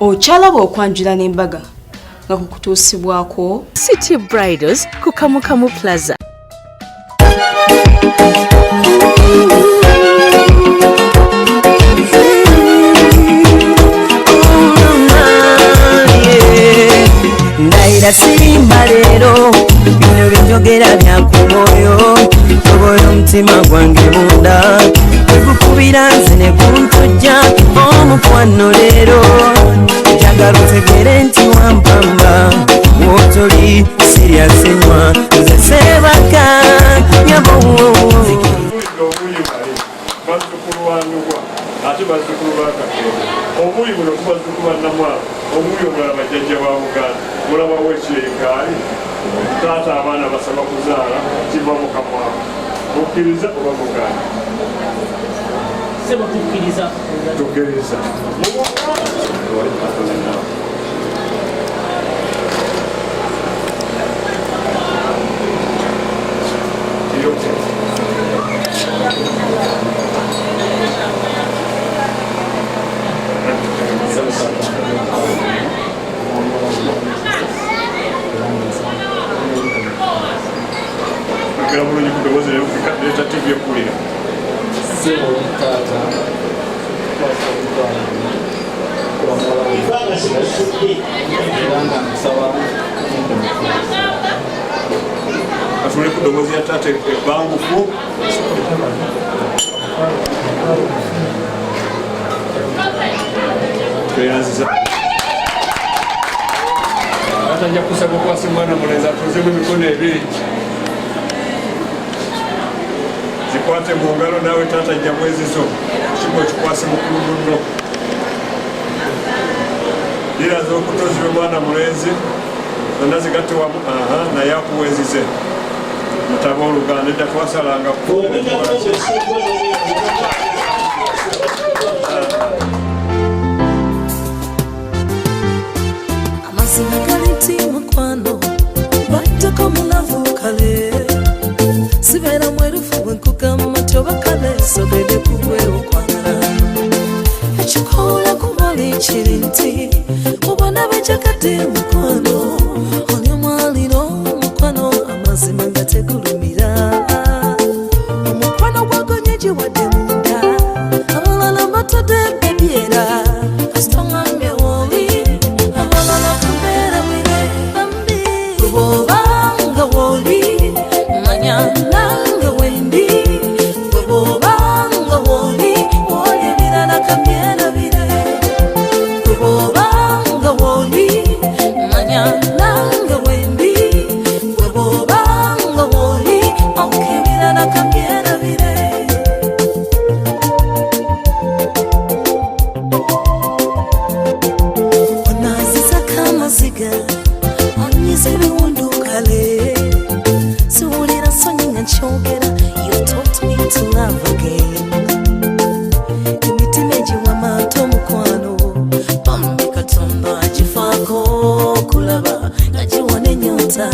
Ochalaba okwanjula n'embaga nga kukutuusibwako City Bridals ku Kamukamu Plaza. Ndaira sirimba lero bino binjogera byakumoyo toboyo omutima gwange munda ekukubira nze ne kuntujja omukwano leero njagala otegere nti wampamba wotoli siryasenywa nze sebaka nyabowo ate bazzukulu ba Katonda omuyi buno kubazzukulu ba Namwala omuyi omulala bajjajja ba Buganda mulaba w'ekirengaali taata abaana basaba kuzaala kiva mu kamwa mukkiriza oba muganda sebo tukkiriza tukkiriza Asumule kudomozi ya tate bangu fu tweyanziza ata nja kusaba okwasa omwana mulenzi atuzemu emikono ebiri zikwate mu ngalo naawe taata jja mwezizo kigo kikwase mukulu muno dira z'okutozibwa omwana mulenzi zonna zigatte wamu naye akuwezize mutaba oluganda edda twasalanga amazima gali nti mukwano battako mulavu kale sibeera mwerufu wenkugamba toba kale sogede kugwe okwagala ekikola kubali kiri nti obona bejagadde mukwano oli omwaliro omukwano amazima nga tegulumira omukwano gwagonye giwadde munda abalala batadde bebyera kasitongambye woli abalala kubeera bwire bambi bwobanga woli manya nange wendi bwobanga woli woli ebirala kamyera bire bwobanga woli manya nange wendi bwobanga woli okebirala kamyera bire onazisa kamaziga onyiza ebiwundu kale siwulira sonyi nga nkyogera you taught me to love again emitima egiwamata omukwano bambi katonda agifaako okulaba nga giwona ennyota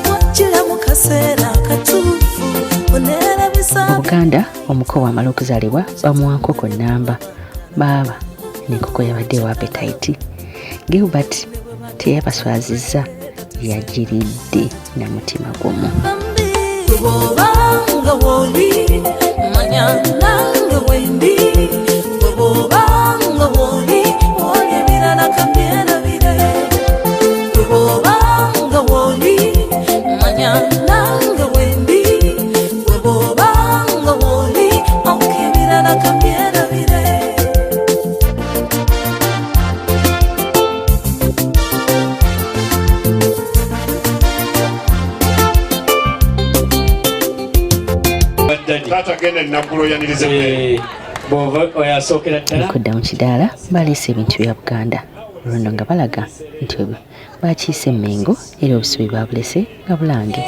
wajjira mu kaseera akatuufu oneerabisa Buganda omuko wamala okuzaalibwa bamuwa nkoko nnamba baaba n'enkoko yabadde ewa appetite Gilbert teyabaswazizza yagiridde na mutima gumu bwobanga woli manya nange wendi bwobanga woli woli ebirala kamyera bire bwobanga woli manya nange wendi bwobanga woli okebirala kamyera bire taata genda nnaggulu oyanirize okudda mu kidaala baleese ebintu bya Buganda olwono nga balaga nti bakiise emmengo era obusubi babulese nga bulange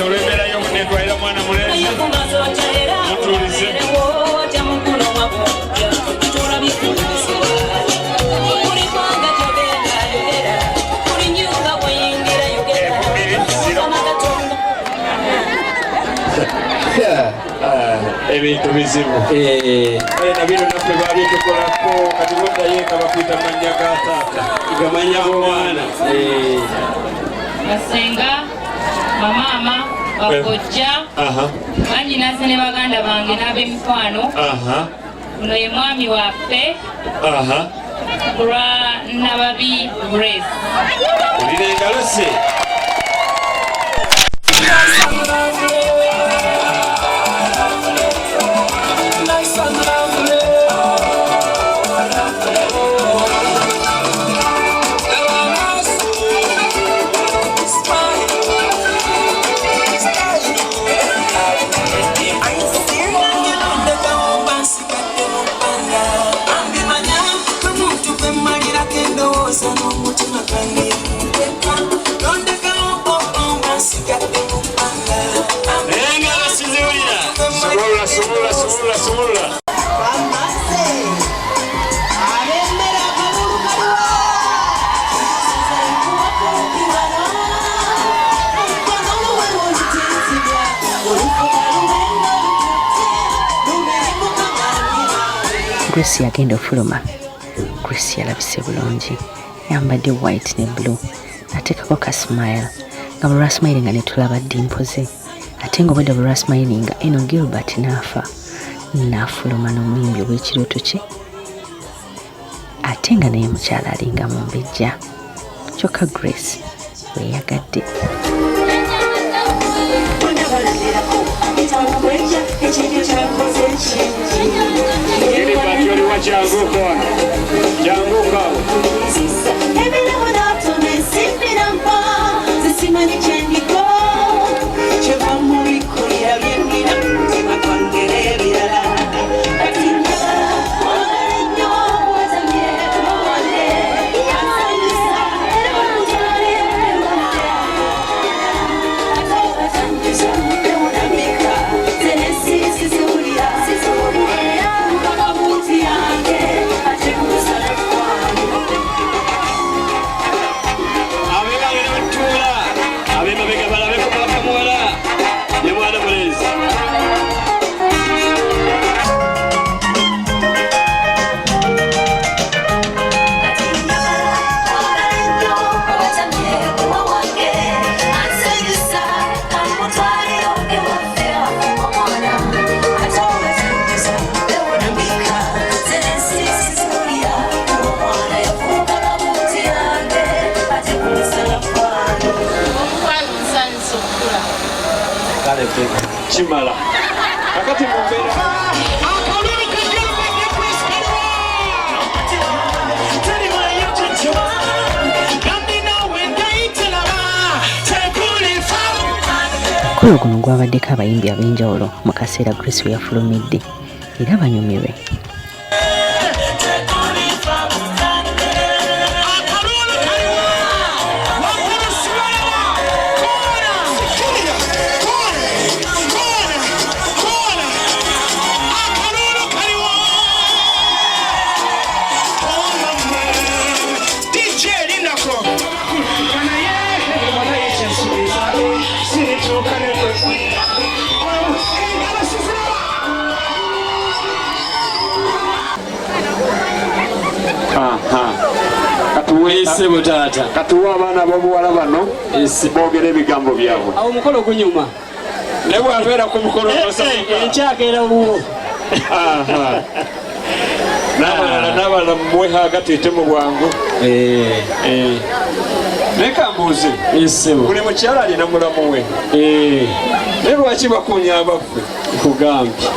olw'embeera y'omunedwaira mwana mulenzi mutulize ebintu bizibu na bino naffe babitukolako kati boddayeeka bakwita mannya ga taata gamanya g'omwana basenga bamaama bakojja bannyinaze ne baganda bange n'ab'emikwano uno ye mwami waffe kulwa Nababi Grace olina engalo se Grace yagenda ofuluma. Grace yalabise bulungi, yambadde white ne blue, ateekako ka smile nga bwe lwasmilinga ne tulaba dimpoze ate nga obwedda bwe lwasmilinga eno Gilbert n'afa n'afuluma n'omuyimbi ow'ekirooto kye ate nga naye mukyala alinga mu mbejja kyokka Grace weyagadde. Chimala kakati mumbera Omukolo guno gwabaddeko abayimbi ab'enjawulo mu kaseera Grace we yafulumidde era banyumirwe. Katuwese butata katuwa abaana b'obuwala bano boogera ebigambo byabwe awo omukolo gunyuma ne bw'abeera ku mukolo enkyagera wuwo n'abalala mumwe hagati ete mu bwangu naye kambuuze buli mukyala alina mulamu we naye lwaki bakunya abaffe kugambye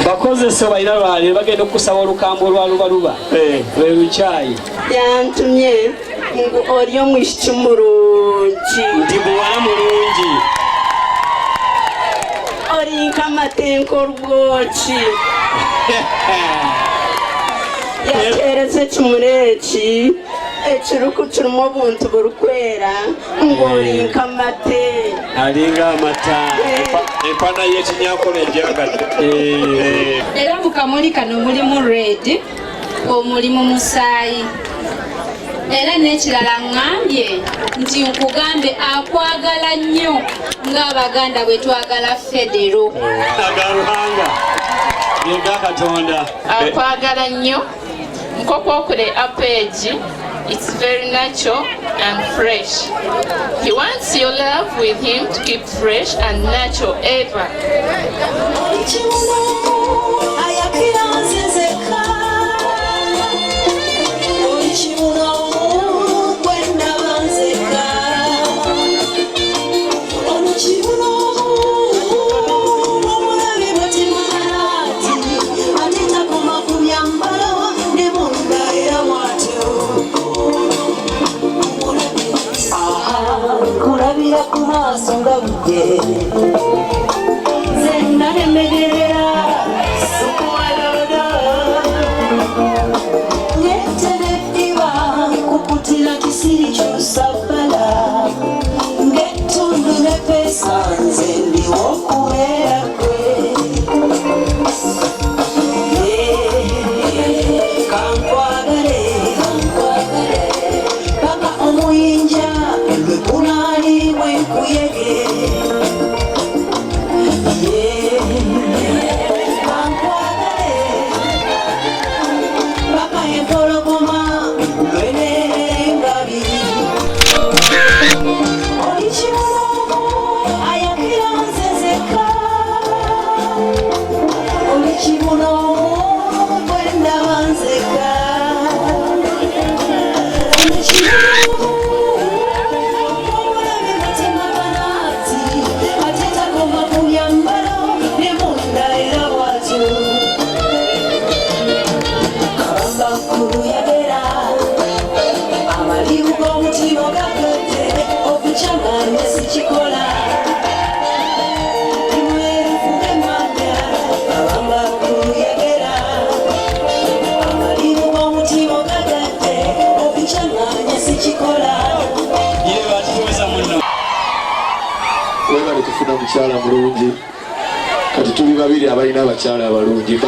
bakozesa balina lwali bagenda okusaba olukambo olwalubaluba lwe lukyayi yantumye ngu oli omwishiki mulungi ndi muwala mulungi oli nk'amatenka olwoki yateereza ekimuri eki ekiruku kirimu obuntu burikwera ng'oli nk'amate alinga amata empana y'ekinyankole enjagadde era mu kamuli kano mulimu red omulimu musaayi era n'ekirala ŋŋambye nti nkugambe akwagala nnyo ng'Abaganda bwe twagala Federo. Agaruhanga yega Katonda akwagala nnyo nkokwokule page. It's very natural and fresh. He wants your love with him to keep fresh and natural ever. Mukyala mulungi kati tuli babiri abalina abakyala abalungi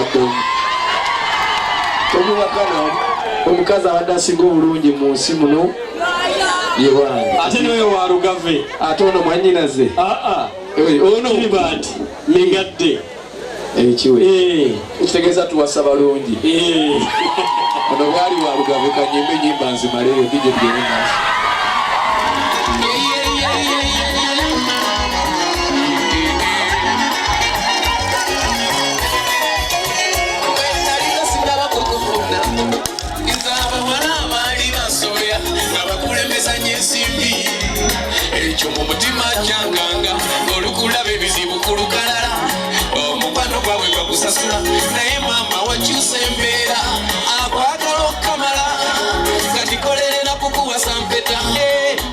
tomubakana omukazi abadde asinga obulungi mu nsi muno ye wange ate niwe warugave ate ono mwanyinaze ono Gilbert Migadde ekiwe ekitegeeza tuwasa balungi ono bwali warugave kanyimbe nyimba nzimaleyo dije tugende maaso. Naye mama wakyusa embeera akwagala okukamala kati kolere nakukuwasa mpeta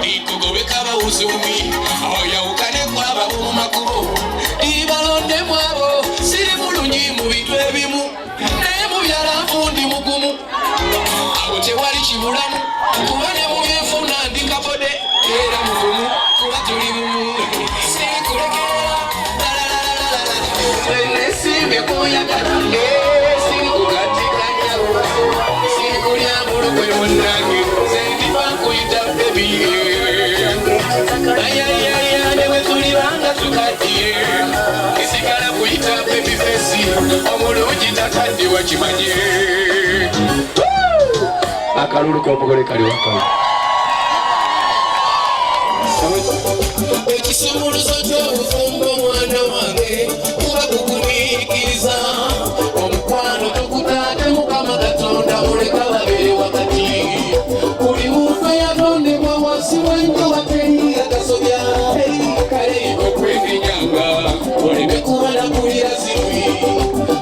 ikugobeka bawuzumi oyawukane kwaba mumakubo ibalondemu abo siri mulungi mu bintu ebimu naye mu byala nfundi mugumu abo tewali kibulamu kuba ne mu byenfuna ndikabode era mugumu kuba tuli mumu sikulekera Simbe kuyagala sikukatikanya sikulya mulukwe munange sendiba nkuyita bebi ayayaya newe tulibanga tukatiye isigala kuyita bebi fesi omulungi tatadde wakimanye akalulu k'omugole kali wakalu ekisumuluzo ky'obufumbo mwana wange kuba kugumiikiriza omukwano tukutaate mukama katonda muleka babere wakati buli muntu eyatondebwa wansi w'enjuba teri agasobya kale okwegenyanga oleme kuba nakulira zibi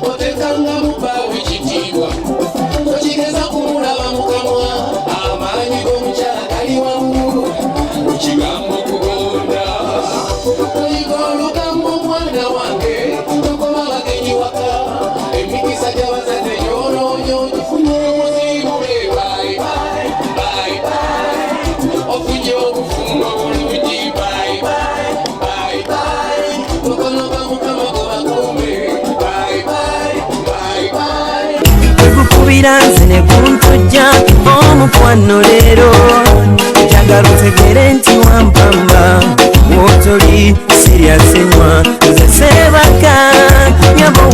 otekanga mubaawe kitiibwa tokigeza kumulaba mukamwa amaanyi g'omukyala gali wamu kigambo kugonda oyiga olugambo mwana wange nkubira nze ne kuntujja omukwano leero njagala otegere nti wampamba wotoli siryasenywa nze seebaka nyabo